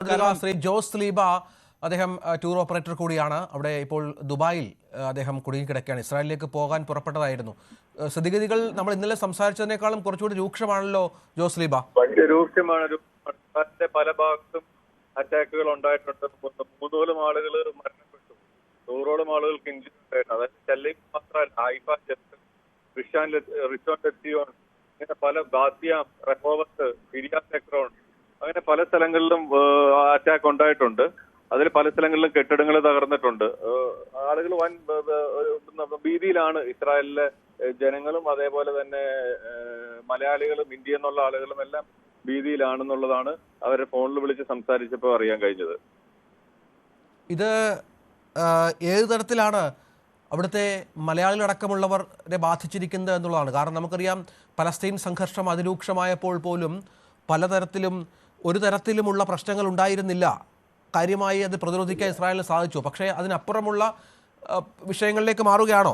ശ്രീ ജോസ് ലീബ അദ്ദേഹം tour operator കൂടിയാണ്. അവിടെ ഇപ്പോൾ ദുബായിൽ അദ്ദേഹം കുടുങ്ങിക്കിടക്കുകയാണ്. ഇസ്രായേലിലേക്ക് പോകാൻ പുറപ്പെട്ടതായിരുന്നു. സ്ഥിതിഗതികൾ നമ്മൾ ഇന്നലെ സംസാരിച്ചതിനേക്കാളും കുറച്ചുകൂടി രൂക്ഷമാണല്ലോ ജോസ് ലീബ? വലിയ രൂക്ഷമാണ്. പല ഭാഗത്തും അറ്റാക്കുകൾ ഉണ്ടായിട്ടുണ്ട്. 300 ആളുകൾ മരണപ്പെട്ടു, 100ഓളം ആളുകൾക്ക് ഇഞ്ചുറി ഉണ്ടായിരുന്നു. അതായത് ചെല്ലൈ മാത്രമല്ല, ഹൈഫ, റിഷോൺ ലെസിയോൺ, ഇങ്ങനെ പല ഗാസിയ, റഹോവത്ത്, സിരിയാസ് എക്രോൺ, അങ്ങനെ പല സ്ഥലങ്ങളിലും അറ്റാക്ക് ഉണ്ടായിട്ടുണ്ട്. അതിൽ പല സ്ഥലങ്ങളിലും കെട്ടിടങ്ങൾ തകർന്നിട്ടുണ്ട്. ആളുകൾ വൻ ഭീതിയിലാണ്. ഇസ്രായേലിലെ ജനങ്ങളും അതേപോലെ തന്നെ മലയാളികളും ഇന്ത്യ എന്നുള്ള ആളുകളും എല്ലാം ഭീതിയിലാണെന്നുള്ളതാണ് അവരെ ഫോണിൽ വിളിച്ച് സംസാരിച്ചപ്പോൾ അറിയാൻ കഴിഞ്ഞത്. ഇത് ഏത് തരത്തിലാണ് അവിടുത്തെ മലയാളികളടക്കമുള്ളവരെ ബാധിച്ചിരിക്കുന്നത് എന്നുള്ളതാണ്. കാരണം നമുക്കറിയാം, പലസ്തീൻ സംഘർഷം അതിരൂക്ഷമായപ്പോൾ പോലും പലതരത്തിലും ഒരു തരത്തിലുമുള്ള പ്രശ്നങ്ങൾ ഉണ്ടായിരുന്നില്ല. കാര്യമായി അത് പ്രതിരോധിക്കാൻ ഇസ്രായേലിന് സാധിച്ചു. പക്ഷേ അതിനപ്പുറമുള്ള വിഷയങ്ങളിലേക്ക് മാറുകയാണോ?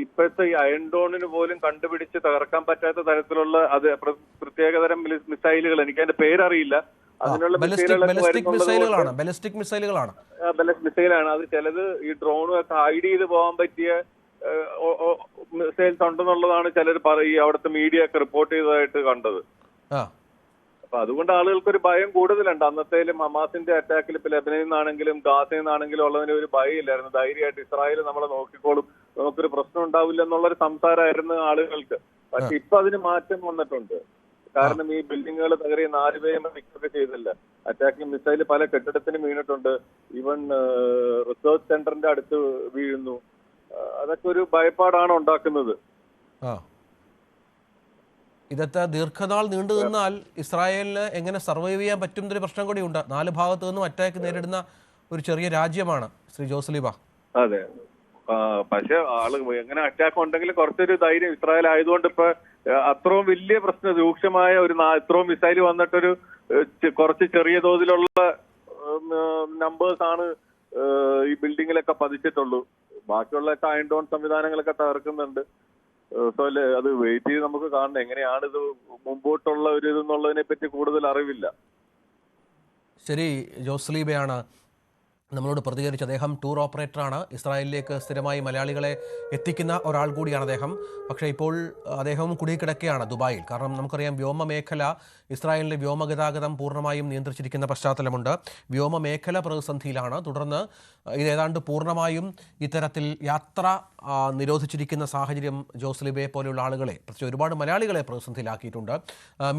ഇപ്പോഴത്തെ ഈ അയൺ ഡോണിന് പോലും കണ്ടുപിടിച്ച് തകർക്കാൻ പറ്റാത്ത തരത്തിലുള്ള അത് പ്രത്യേകതരം മിസൈലുകൾ, എനിക്ക് അതിന്റെ പേരറിയില്ല, അതിനുള്ള മിസൈലാണ്. അത് ചിലത് ഈ ഡ്രോണൊക്കെ ഹൈഡ് ചെയ്ത് പോകാൻ പറ്റിയ മിസൈൽസ് ഉണ്ടെന്നുള്ളതാണ് ചിലർ അവിടുത്തെ മീഡിയ ഒക്കെ റിപ്പോർട്ട് ചെയ്തതായിട്ട് കണ്ടത്. അപ്പൊ അതുകൊണ്ട് ആളുകൾക്കൊരു ഭയം കൂടുതലുണ്ട്. അന്നത്തേലും ഹമാസിന്റെ അറ്റാക്കിൽ ഇപ്പൊ ലെബനനിൽ നിന്നാണെങ്കിലും ഗാസയിൽ നിന്നാണെങ്കിലും ഉള്ളതിന് ഒരു ഭയം ഇല്ലായിരുന്നു. ധൈര്യമായിട്ട് ഇസ്രായേൽ നമ്മളെ നോക്കിക്കോളും, നമുക്കൊരു പ്രശ്നം ഉണ്ടാവില്ല എന്നുള്ളൊരു സംസാരമായിരുന്നു ആളുകൾക്ക്. പക്ഷെ ഇപ്പൊ അതിന് മാറ്റം വന്നിട്ടുണ്ട്. കാരണം ഈ ബിൽഡിങ്ങുകൾ തകരി 4 പേരെ മരിക്കുകയൊക്കെ ചെയ്തില്ല. അറ്റാക്കിംഗ് മിസൈൽ പല കെട്ടിടത്തിനും വീണിട്ടുണ്ട്. ഈവൻ റിസർച്ച് സെന്ററിന്റെ അടുത്ത് വീഴുന്നു. അതൊക്കെ ഒരു ഭയപ്പാടാണ് ഉണ്ടാക്കുന്നത്. ഇതൊക്കെ ദീർഘനാൾ നീണ്ടു നിന്നാൽ ഇസ്രായേലിന് എങ്ങനെ സർവൈവ് ചെയ്യാൻ പറ്റുന്നൊരു പ്രശ്നം കൂടി ഉണ്ട്. 4 ഭാഗത്തു നിന്നും അറ്റാക്ക് നേരിടുന്ന ഒരു ചെറിയ രാജ്യമാണ് ശ്രീ ജോസ് ലീബ. അതെ, പക്ഷെ ആള് എങ്ങനെ അറ്റാക്ക് ഉണ്ടെങ്കിൽ കുറച്ചൊരു ധൈര്യം ഇസ്രായേൽ ആയതുകൊണ്ട് ഇപ്പൊ അത്രയും വലിയ പ്രശ്നം രൂക്ഷമായ ഇത്രയും മിസൈൽ വന്നിട്ടൊരു കുറച്ച് ചെറിയ തോതിലുള്ള നമ്പേഴ്സ് ആണ് ഈ ബിൽഡിങ്ങിലൊക്കെ പതിച്ചിട്ടുള്ളൂ. ബാക്കിയുള്ള അയൺ ഡോൺ സംവിധാനങ്ങളൊക്കെ തകർക്കുന്നുണ്ട്. സോ അത് വെയിറ്റ് ചെയ്ത് നമുക്ക് കാണണം എങ്ങനെയാണ് ഇത് മുമ്പോട്ടുള്ള ഒരു ഇതെന്നുള്ളതിനെ പറ്റി കൂടുതൽ അറിവില്ല. ശരി, ജോസ് ലീബയാണ് നമ്മളോട് പ്രതികരിച്ച്. അദ്ദേഹം ടൂർ ഓപ്പറേറ്ററാണ്. ഇസ്രായേലിലേക്ക് സ്ഥിരമായി മലയാളികളെ എത്തിക്കുന്ന ഒരാൾ കൂടിയാണ് അദ്ദേഹം. പക്ഷേ ഇപ്പോൾ അദ്ദേഹവും കുടുങ്ങിക്കിടക്കുകയാണ് ദുബായിൽ. കാരണം നമുക്കറിയാം, വ്യോമമേഖല, ഇസ്രായേലിൻ്റെ വ്യോമഗതാഗതം പൂർണ്ണമായും നിയന്ത്രിച്ചിരിക്കുന്ന പശ്ചാത്തലമുണ്ട്. വ്യോമമേഖല പ്രതിസന്ധിയിലാണ്. തുടർന്ന് ഇത് ഏതാണ്ട് പൂർണ്ണമായും ഇത്തരത്തിൽ യാത്ര നിരോധിച്ചിരിക്കുന്ന സാഹചര്യം ജോസ് ലീബയെ പോലെയുള്ള ആളുകളെ, പ്രത്യേകിച്ച് ഒരുപാട് മലയാളികളെ പ്രതിസന്ധിയിലാക്കിയിട്ടുണ്ട്.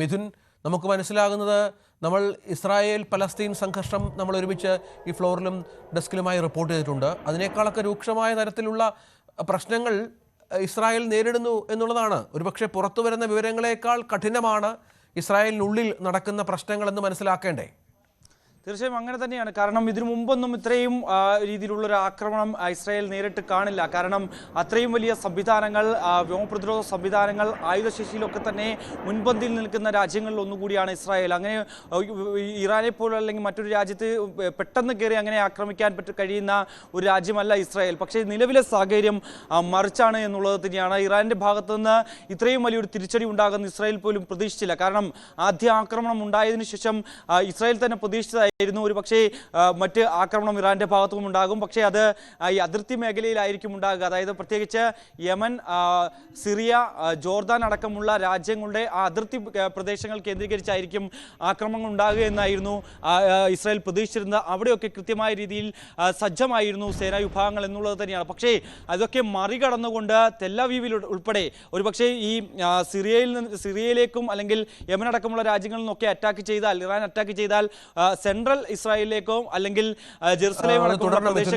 മിഥുൻ, നമുക്ക് മനസ്സിലാകുന്നത്, നമ്മൾ ഇസ്രായേൽ പലസ്തീൻ സംഘർഷം നമ്മൾ ഒരുമിച്ച് ഈ ഫ്ലോറിലും ഡെസ്കിലുമായി റിപ്പോർട്ട് ചെയ്തിട്ടുണ്ട്. അതിനേക്കാളൊക്കെ രൂക്ഷമായ തരത്തിലുള്ള പ്രശ്നങ്ങൾ ഇസ്രായേൽ നേരിടുന്നു എന്നുള്ളതാണ്. ഒരുപക്ഷെ പുറത്തു വരുന്ന വിവരങ്ങളേക്കാൾ കഠിനമാണ് ഇസ്രായേലിനുള്ളിൽ നടക്കുന്ന പ്രശ്നങ്ങളെന്ന് മനസ്സിലാക്കേണ്ടേ? തീർച്ചയായും അങ്ങനെ തന്നെയാണ്. കാരണം ഇതിനു മുമ്പൊന്നും ഇത്രയും രീതിയിലുള്ളൊരു ആക്രമണം ഇസ്രായേൽ നേരിട്ട് കാണില്ല. കാരണം അത്രയും വലിയ സംവിധാനങ്ങൾ, വ്യോമപ്രതിരോധ സംവിധാനങ്ങൾ, ആയുധശേഷിയിലൊക്കെ തന്നെ മുൻപന്തിയിൽ നിൽക്കുന്ന രാജ്യങ്ങളിൽ ഒന്നുകൂടിയാണ് ഇസ്രായേൽ. അങ്ങനെ ഇറാനെ പോലെ അല്ലെങ്കിൽ മറ്റൊരു രാജ്യത്ത് പെട്ടെന്ന് കയറി അങ്ങനെ ആക്രമിക്കാൻ കഴിയുന്ന ഒരു രാജ്യമല്ല ഇസ്രായേൽ. പക്ഷേ നിലവിലെ സാഹചര്യം മറിച്ചാണ് എന്നുള്ളത് തന്നെയാണ്. ഇറാൻ്റെ ഭാഗത്തു നിന്ന് ഇത്രയും വലിയൊരു തിരിച്ചടി ഉണ്ടാകുന്ന ഇസ്രായേൽ പോലും പ്രതീക്ഷിച്ചില്ല. കാരണം ആദ്യ ആക്രമണം ഉണ്ടായതിനു ശേഷം ഇസ്രായേൽ തന്നെ പ്രതീക്ഷിച്ചതായി ഒരു പക്ഷേ മറ്റ് ആക്രമണം ഇറാന്റെ ഭാഗത്തും ഉണ്ടാകും. പക്ഷേ അത് ഈ അതിർത്തി മേഖലയിലായിരിക്കും ഉണ്ടാകുക. അതായത് പ്രത്യേകിച്ച് യമൻ, സിറിയ, ജോർദാൻ അടക്കമുള്ള രാജ്യങ്ങളുടെ അതിർത്തി പ്രദേശങ്ങൾ കേന്ദ്രീകരിച്ചായിരിക്കും ആക്രമണങ്ങൾ ഉണ്ടാകുക എന്നായിരുന്നു ഇസ്രായേൽ പ്രതീക്ഷിച്ചിരുന്നത്. അവിടെയൊക്കെ കൃത്യമായ രീതിയിൽ സജ്ജമായിരുന്നു സേനാ വിഭാഗങ്ങൾ എന്നുള്ളത് തന്നെയാണ്. പക്ഷേ അതൊക്കെ മറികടന്നുകൊണ്ട് തെല്ലവീവിൽ ഉൾപ്പെടെ ഒരുപക്ഷേ ഈ സിറിയയിലേക്കും അല്ലെങ്കിൽ യമൻ അടക്കമുള്ള രാജ്യങ്ങളിൽ നിന്നൊക്കെ ഇറാൻ അറ്റാക്ക് ചെയ്താൽ സെൻട്രൽ ഇസ്രായേലിലേക്കോ അല്ലെങ്കിൽ ജെറുസലേം അടക്കമുള്ള പ്രദേശങ്ങൾ